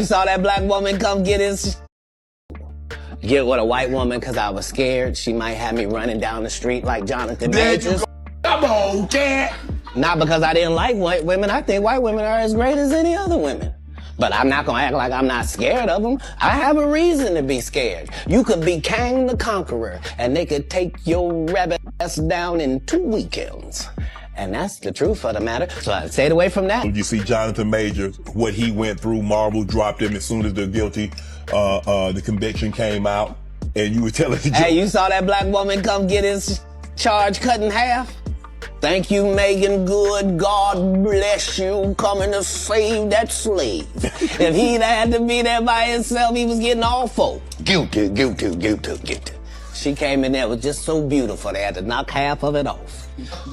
You saw that black woman come get with a white woman because I was scared she might have me running down the street like Jonathan Majors. Come on, Katt. Not because I didn't like white women. I think white women are as great as any other women. But I'm not gonna act like I'm not scared of them. I have a reason to be scared. You could be Kang the Conqueror, and they could take your rabbit ass down in 2 weekends. And that's the truth of the matter. So I stayed away from that. You see Jonathan Majors, what he went through, Marvel dropped him as soon as the conviction came out, and you were telling the Hey, you saw that black woman come get his charge cut in half? Thank you, Megan Good. God bless you coming to save that slave. If he'd had to be there by himself, he was getting all four. Guilty. She came in there, was just so beautiful, they had to knock half of it off.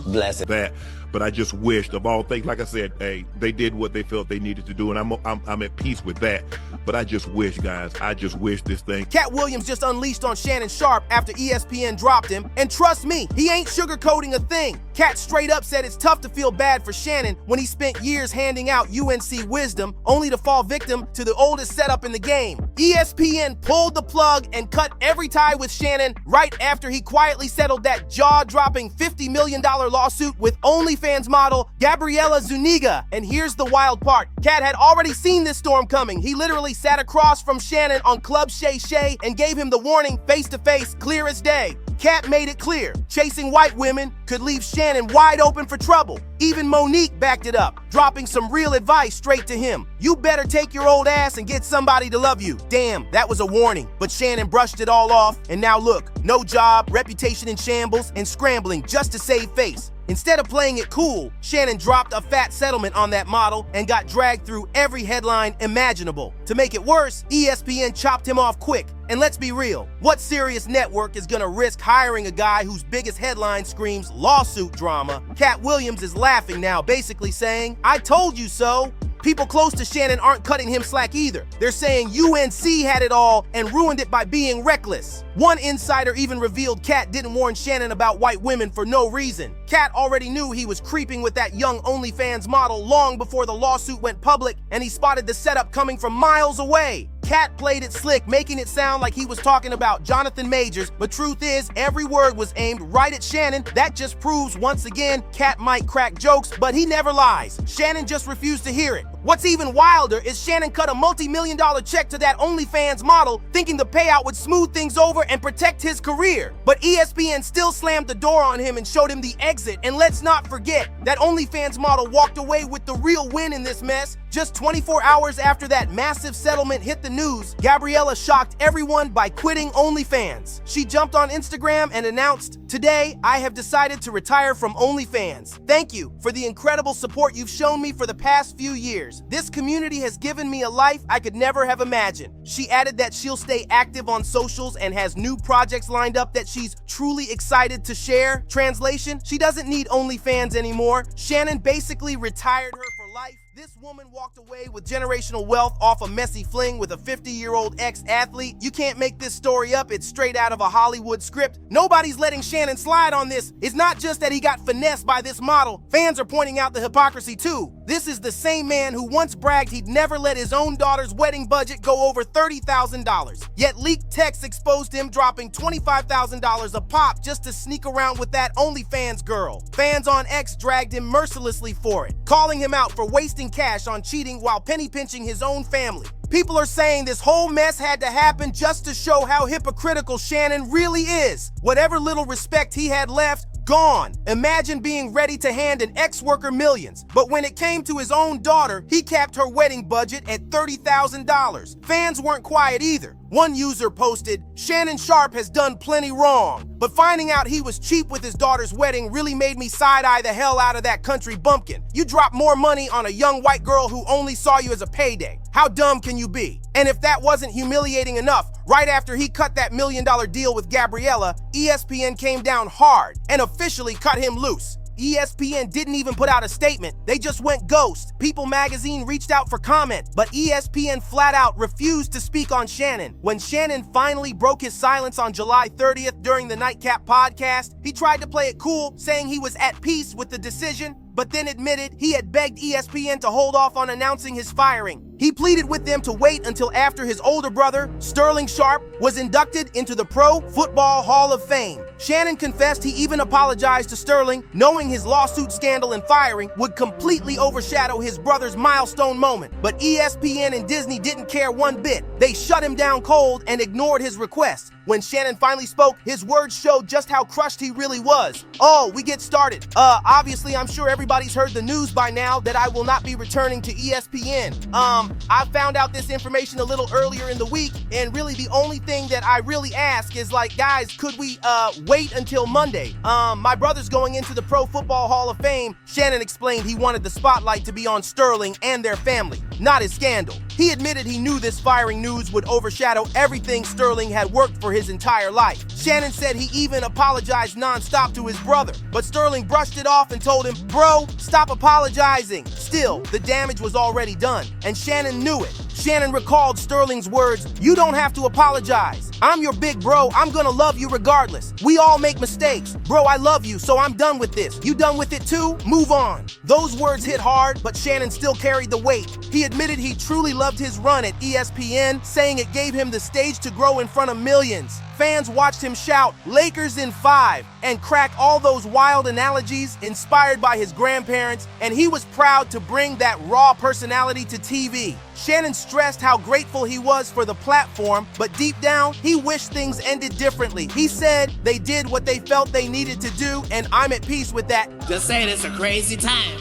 Bless it. That, but I just wished, of all things, like I said, hey, they did what they felt they needed to do, and I'm at peace with that. But I just wish, guys, this thing. Katt Williams just unleashed on Shannon Sharpe after ESPN dropped him, and trust me, he ain't sugarcoating a thing. Katt straight up said it's tough to feel bad for Shannon when he spent years handing out UNC wisdom, only to fall victim to the oldest setup in the game. ESPN pulled the plug and cut every tie with Shannon right after he quietly settled that jaw-dropping $50 million lawsuit with OnlyFans model Gabriela Zuniga. And here's the wild part. Katt had already seen this storm coming. He literally sat across from Shannon on Club Shay Shay and gave him the warning face-to-face, clear as day. Katt made it clear, chasing white women could leave Shannon wide open for trouble. Even Monique backed it up, dropping some real advice straight to him. You better take your old ass and get somebody to love you. Damn, that was a warning. But Shannon brushed it all off, and now look, no job, reputation in shambles, and scrambling just to save face. Instead of playing it cool, Shannon dropped a fat settlement on that model and got dragged through every headline imaginable. To make it worse, ESPN chopped him off quick. And let's be real, what serious network is gonna risk hiring a guy whose biggest headline screams lawsuit drama? Katt Williams is laughing now, basically saying, I told you so. People close to Shannon aren't cutting him slack either. They're saying UNC had it all and ruined it by being reckless. One insider even revealed Katt didn't warn Shannon about white women for no reason. Katt already knew he was creeping with that young OnlyFans model long before the lawsuit went public, and he spotted the setup coming from miles away. Katt played it slick, making it sound like he was talking about Jonathan Majors, but truth is, every word was aimed right at Shannon. That just proves, once again, Katt might crack jokes, but he never lies. Shannon just refused to hear it. What's even wilder is Shannon cut a multi-million-dollar check to that OnlyFans model, thinking the payout would smooth things over and protect his career. But ESPN still slammed the door on him and showed him the exit. And let's not forget, that OnlyFans model walked away with the real win in this mess. Just 24 hours after that massive settlement hit the news, Gabriela shocked everyone by quitting OnlyFans. She jumped on Instagram and announced, "Today, I have decided to retire from OnlyFans. Thank you for the incredible support you've shown me for the past few years. This community has given me a life I could never have imagined." She added that she'll stay active on socials and has new projects lined up that she's truly excited to share. Translation, she doesn't need OnlyFans anymore. Shannon basically retired her for life. This woman walked away with generational wealth off a messy fling with a 50-year-old ex-athlete. You can't make this story up. It's straight out of a Hollywood script. Nobody's letting Shannon slide on this. It's not just that he got finessed by this model. Fans are pointing out the hypocrisy too. This is the same man who once bragged he'd never let his own daughter's wedding budget go over $30,000. Yet leaked texts exposed him dropping $25,000 a pop just to sneak around with that OnlyFans girl. Fans on X dragged him mercilessly for it, calling him out for wasting cash on cheating while penny pinching his own family. People are saying this whole mess had to happen just to show how hypocritical Shannon really is. Whatever little respect he had left, gone. Imagine being ready to hand an ex-worker millions, but when it came to his own daughter, he capped her wedding budget at $30,000. Fans weren't quiet either. One user posted, "Shannon Sharpe has done plenty wrong, but finding out he was cheap with his daughter's wedding really made me side-eye the hell out of that country bumpkin. You dropped more money on a young white girl who only saw you as a payday. How dumb can you be?" And if that wasn't humiliating enough, right after he cut that $1 million deal with Gabriela, ESPN came down hard and officially cut him loose. ESPN didn't even put out a statement. They just went ghost. People magazine reached out for comment, but ESPN flat out refused to speak on Shannon. When Shannon finally broke his silence on July 30th during the Nightcap podcast, he tried to play it cool, saying he was at peace with the decision, but then admitted he had begged ESPN to hold off on announcing his firing. He pleaded with them to wait until after his older brother, Sterling Sharpe, was inducted into the Pro Football Hall of Fame. Shannon confessed he even apologized to Sterling, knowing his lawsuit scandal and firing would completely overshadow his brother's milestone moment. But ESPN and Disney didn't care one bit. They shut him down cold and ignored his request. When Shannon finally spoke, his words showed just how crushed he really was. Oh, we get started. Obviously, I'm sure everybody's heard the news by now that I will not be returning to ESPN. I found out this information a little earlier in the week, and really the only thing that I really ask is like, guys, could we wait until Monday? My brother's going into the Pro Football Hall of Fame. Shannon explained he wanted the spotlight to be on Sterling and their family, not his scandal. He admitted he knew this firing news would overshadow everything Sterling had worked for his entire life. Shannon said he even apologized nonstop to his brother, but Sterling brushed it off and told him, "Bro, stop apologizing." Still, the damage was already done, and Shannon knew it. Shannon recalled Sterling's words, "You don't have to apologize. I'm your big bro. I'm gonna love you regardless. We all make mistakes. Bro, I love you, so I'm done with this. You done with it too? Move on." Those words hit hard, but Shannon still carried the weight. He admitted he truly loved his run at ESPN, saying it gave him the stage to grow in front of millions. Fans watched him shout, "Lakers in 5," and crack all those wild analogies inspired by his grandparents, and he was proud to bring that raw personality to TV. Shannon stressed how grateful he was for the platform, but deep down, he wished things ended differently. He said they did what they felt they needed to do, and I'm at peace with that. Just saying, it's a crazy time.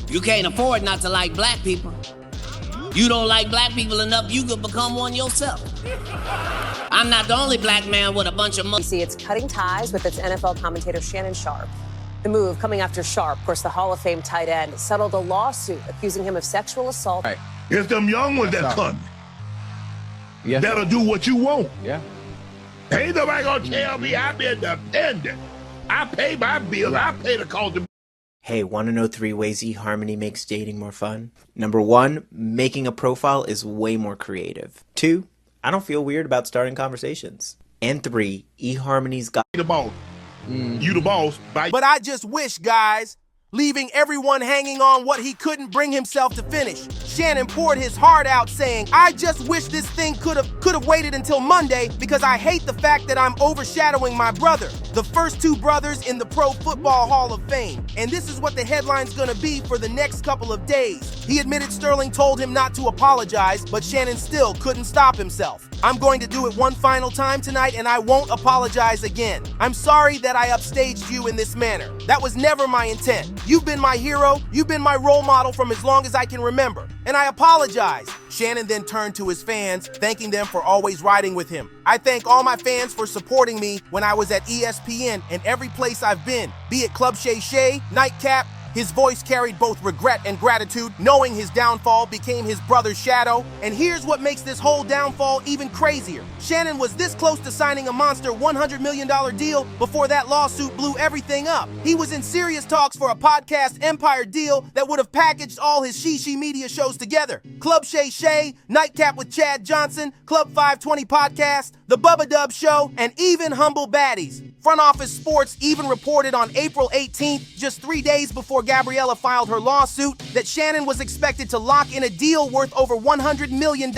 You can't afford not to like black people. You don't like black people enough, you could become one yourself. I'm not the only black man with a bunch of money. See, it's cutting ties with its NFL commentator Shannon Sharpe. The move coming after Sharpe, of course, the Hall of Fame tight end, settled a lawsuit accusing him of sexual assault. Right. It's them young ones that come. Yes. That'll do what you want. Yeah. Ain't nobody gonna tell me I've been dependent. I pay my bills. I pay the cost of. Hey, want to know 3 ways eHarmony makes dating more fun? Number 1, making a profile is way more creative. 2, I don't feel weird about starting conversations. And 3, eHarmony's got the boss. You the boss. Bye. But I just wish, guys, leaving everyone hanging on what he couldn't bring himself to finish. Shannon poured his heart out saying, "I just wish this thing could have waited until Monday because I hate the fact that I'm overshadowing my brother, the first 2 brothers in the Pro Football Hall of Fame." And this is what the headline's gonna be for the next couple of days. He admitted Sterling told him not to apologize, but Shannon still couldn't stop himself. "I'm going to do it one final time tonight and I won't apologize again. I'm sorry that I upstaged you in this manner. That was never my intent. You've been my hero, you've been my role model from as long as I can remember, and I apologize." Shannon then turned to his fans, thanking them for always riding with him. "I thank all my fans for supporting me when I was at ESPN and every place I've been, be it Club Shay Shay, Nightcap." His voice carried both regret and gratitude, knowing his downfall became his brother's shadow. And here's what makes this whole downfall even crazier. Shannon was this close to signing a monster $100 million deal before that lawsuit blew everything up. He was in serious talks for a podcast empire deal that would have packaged all his She Media shows together. Club Shay Shay, Nightcap with Chad Johnson, Club 520 Podcast, The Bubba Dub Show, and even Humble Baddies. Front Office Sports even reported on April 18th, just 3 days before Gabriella filed her lawsuit, that Shannon was expected to lock in a deal worth over $100 million.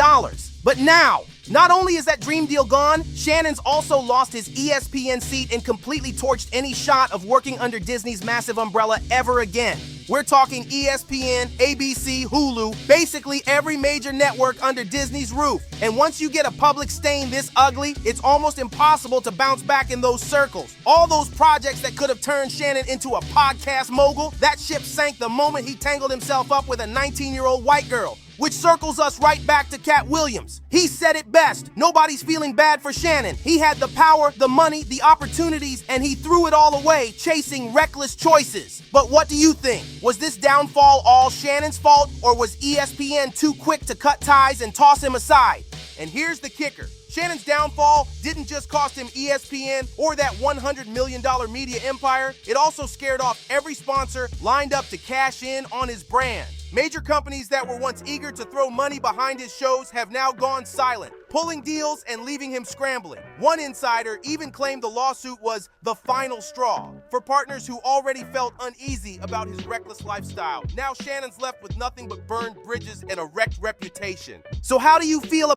But now, not only is that dream deal gone, Shannon's also lost his ESPN seat and completely torched any shot of working under Disney's massive umbrella ever again. We're talking ESPN, ABC, Hulu, basically every major network under Disney's roof. And once you get a public stain this ugly, it's almost impossible to bounce back in those circles. All those projects that could have turned Shannon into a podcast mogul, that ship sank the moment he tangled himself up with a 19-year-old white girl. Which circles us right back to Katt Williams. He said it best. Nobody's feeling bad for Shannon. He had the power, the money, the opportunities, and he threw it all away, chasing reckless choices. But what do you think? Was this downfall all Shannon's fault, or was ESPN too quick to cut ties and toss him aside? And here's the kicker. Shannon's downfall didn't just cost him ESPN or that $100 million media empire. It also scared off every sponsor lined up to cash in on his brand. Major companies that were once eager to throw money behind his shows have now gone silent. pulling deals and leaving him scrambling. One insider even claimed the lawsuit was the final straw for partners who already felt uneasy about his reckless lifestyle. Now Shannon's left with nothing but burned bridges and a wrecked reputation. So how do you feel about